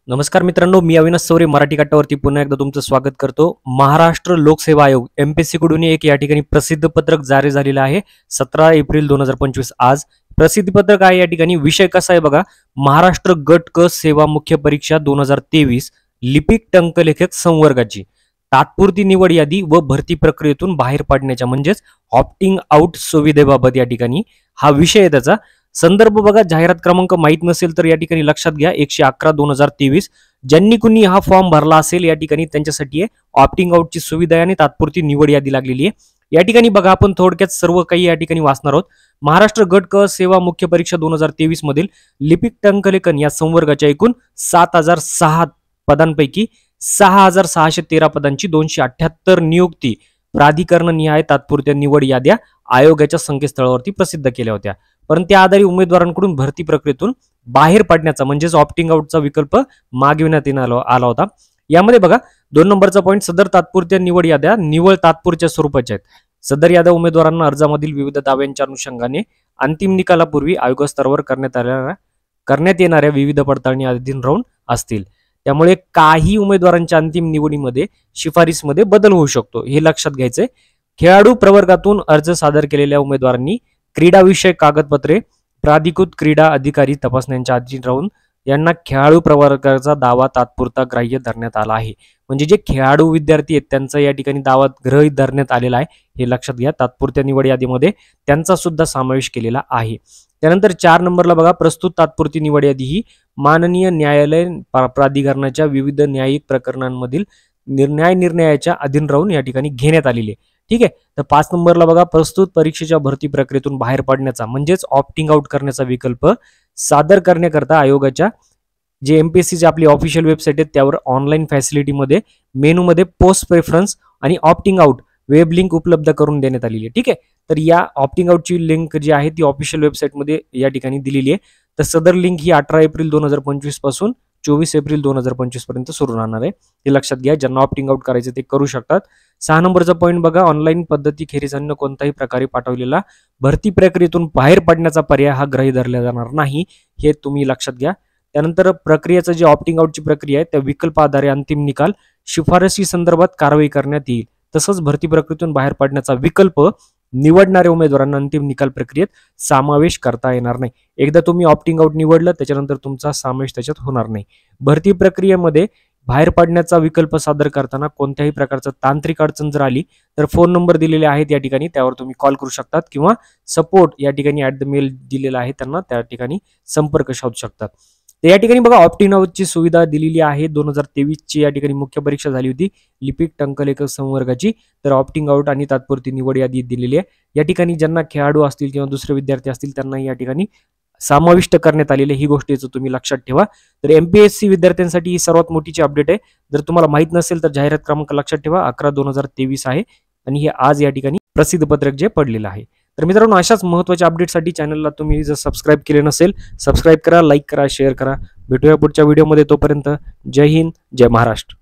नमस्कार मित्रांनो, मी अविनाश सौरे मराठी काटावरती पुन्हा एकदा तुमचं स्वागत करतो। महाराष्ट्र लोकसेवा आयोग एमपीएससी कडून एक या ठिकाणी प्रसिद्ध पत्रक जारी झालेलं आहे 17 एप्रिल 2025 आज प्रसिद्धी पत्रक आहे। या ठिकाणी विषय कसा आहे बघा, महाराष्ट्र गट क सेवा मुख्य परीक्षा 2023 लिपिक टंकलेखक संवर्गाची तात्पुरती निवड यादी व भरती प्रक्रियेतून बाहेर पडण्याच्या म्हणजेच ऑप्टिंग आउट सुविधेबाबत या ठिकाणी हा विषय आहे। त्याचा संदर्भ बघा, जाहिरात क्रमांक माहित नसेल तर या ठिकाणी लक्षात घ्या 111/2023 ज्यांनी कुणी हा फॉर्म भरला असेल या ठिकाणी त्यांच्यासाठी ऑप्टिंग आउटची सुविधा आहे आणि तात्पुरती निवड यादी लागलेली आहे। या ठिकाणी बघा, आपण थोडक्यात सर्व काही या ठिकाणी वाचणार आहोत। महाराष्ट्र गट क सेवा मुख्य परीक्षा 2023 मधील लिपिक टंकलेखन या संवर्गाच्या एकूण 7006 पदांपैकी 6613 पदांची 278 नियुक्ती प्राधिकरण निहाय तात्पुरत्या निवड याद्या आयोगाच्या संकेतस्थळावरती प्रसिद्ध केल्या होत्या, परंतु त्या आधारे उमेदवारांकडून भरती प्रक्रियेतून बाहेर पडण्याचा म्हणजेच ऑप्टिंग आउटचा विकल्प मागविण्यात आला होता। यामध्ये बघा 2 नंबरचा पॉईंट, सदर तात्पुरत्या निवड याद्या निवळ तात्पुरत्या स्वरूपाच्या आहेत। सदर याद्या उमेदवारांना अर्जामधील विविध दाव्यांच्या अनुषंगाने अंतिम निकालापूर्वी आयोगास्तरावर करण्यात येणाऱ्या विविध पडताळणी अधीन राहून असतील, त्यामुळे काही उमेदवारांच्या अंतिम निवडीमध्ये शिफारसीमध्ये बदल होऊ शकतो, हे लक्षात घ्यायचंय। खेळाडू प्रवर्गातून अर्ज सादर केलेल्या उमेदवारांनी क्रीडा विषयक कागदपत्रे प्राधिकृत क्रीडा अधिकारी तपासण्याच्या अधीन राहून यांना खेळाडू प्रवर्गाचा दावा तात्पुरता ग्राह्य धरण्यात आला आहे। म्हणजे जे खेळाडू विद्यार्थी आहेत त्यांचा या ठिकाणी दावा गृहीत धरण्यात आलेला आहे, हे लक्षात घ्या। तात्पुरत्या निवड यादीमध्ये त्यांचा सुद्धा समावेश केलेला आहे। त्यानंतर 4 नंबरला बघा, प्रस्तुत तात्पुरती निवड यादी ही माननीय न्यायालय प्राधिकरणाच्या विविध न्यायिक प्रकरणांमधील निर्णयाच्या अधीन राहून या ठिकाणी घेण्यात आलेली आहे। ठीक आहे। तर 5 नंबरला बघा, प्रस्तुत परीक्षेच्या भरती प्रक्रियेतून बाहेर पडण्याचा म्हणजेच ऑप्टिंग आउट करण्याचा विकल्प सादर करण्याकरता आयोगाच्या जे एमपीएससीची आपली ऑफिशियल वेबसाईट आहे त्यावर ऑनलाईन फॅसिलिटीमध्ये मेनूमध्ये पोस्ट प्रेफरन्स आणि ऑप्टिंग आउट वेब लिंक उपलब्ध करून देण्यात आलेली आहे। ठीक आहे। तर या ऑप्टिंग आउटची लिंक जी आहे ती ऑफिशियल वेबसाईटमध्ये या ठिकाणी दिलेली आहे। तर सदर लिंक ही 18 एप्रिल 2025 पासून 24 एप्रिल 2025 पर्यंत सुरू राहणार आहे, हे लक्षात घ्या। ज्यांना ऑप्टिंग आउट करायचे ते करू शकतात। 6 नंबरचा पॉईंट बघा, ऑनलाईन पद्धतीखेरीज अन्य कोणत्याही प्रकारे पाठवलेला भरती प्रक्रियेतून बाहेर पडण्याचा पर्याय हा गृहीत धरला जाणार नाही, हे तुम्ही लक्षात घ्या। त्यानंतर प्रक्रियेचं जे ऑप्टिंग आउटची प्रक्रिया आहे त्या विकल्प आधारे अंतिम निकाल शिफारसी संदर्भात कारवाई करण्यात येईल। तसंच भरती प्रक्रियेतून बाहेर पडण्याचा विकल्प निवडणाऱ्या उमेदवारांना अंतिम निकाल प्रक्रियेत समावेश करता येणार नाही। एकदा तुम्ही ऑप्टिंग आउट निवडलं त्याच्यानंतर तुमचा समावेश त्याच्यात होणार नाही। भरती प्रक्रियेमध्ये बाहेर पडण्याचा विकल्प सादर करताना कोणत्याही प्रकारचा तांत्रिक अडचण जर आली तर फोन नंबर दिलेले आहेत या ठिकाणी, त्यावर तुम्ही कॉल करू शकतात किंवा सपोर्ट या ठिकाणी @mail दिलेला आहे त्यांना त्या ठिकाणी संपर्क साधू शकतात। तर या ठिकाणी बघा, ऑप्टिंग आउटची सुविधा दिलेली आहे। 2023 ची या ठिकाणी मुख्य परीक्षा झाली होती लिपिक टंकलेखक संवर्गाची, तर ऑप्टिंग आउट आणि तात्पुरती निवड यादी दिलेली आहे। या ठिकाणी ज्यांना खेळाडू असतील किंवा दुसरे विद्यार्थी असतील त्यांना या ठिकाणी समाविष्ट करण्यात आलेले, ही गोष्टीचं तुम्ही लक्षात ठेवा। तर एमपीएससी विद्यार्थ्यांसाठी ही सर्वात मोठीची अपडेट आहे। जर तुम्हाला माहित नसेल तर जाहिरात क्रमांक लक्षात ठेवा 11/2023 आहे आणि हे आज या ठिकाणी प्रसिद्ध पत्रक जे पडलेलं आहे। तर मित्रांनो, अशाच महत्त्वाच्या अपडेटसाठी चॅनलला तुम्ही जर सबस्क्राईब केले नसेल सबस्क्राईब करा, लाईक करा, शेअर करा। भेटूया पुढच्या व्हिडिओमध्ये, तोपर्यंत जय हिंद, जय महाराष्ट्र।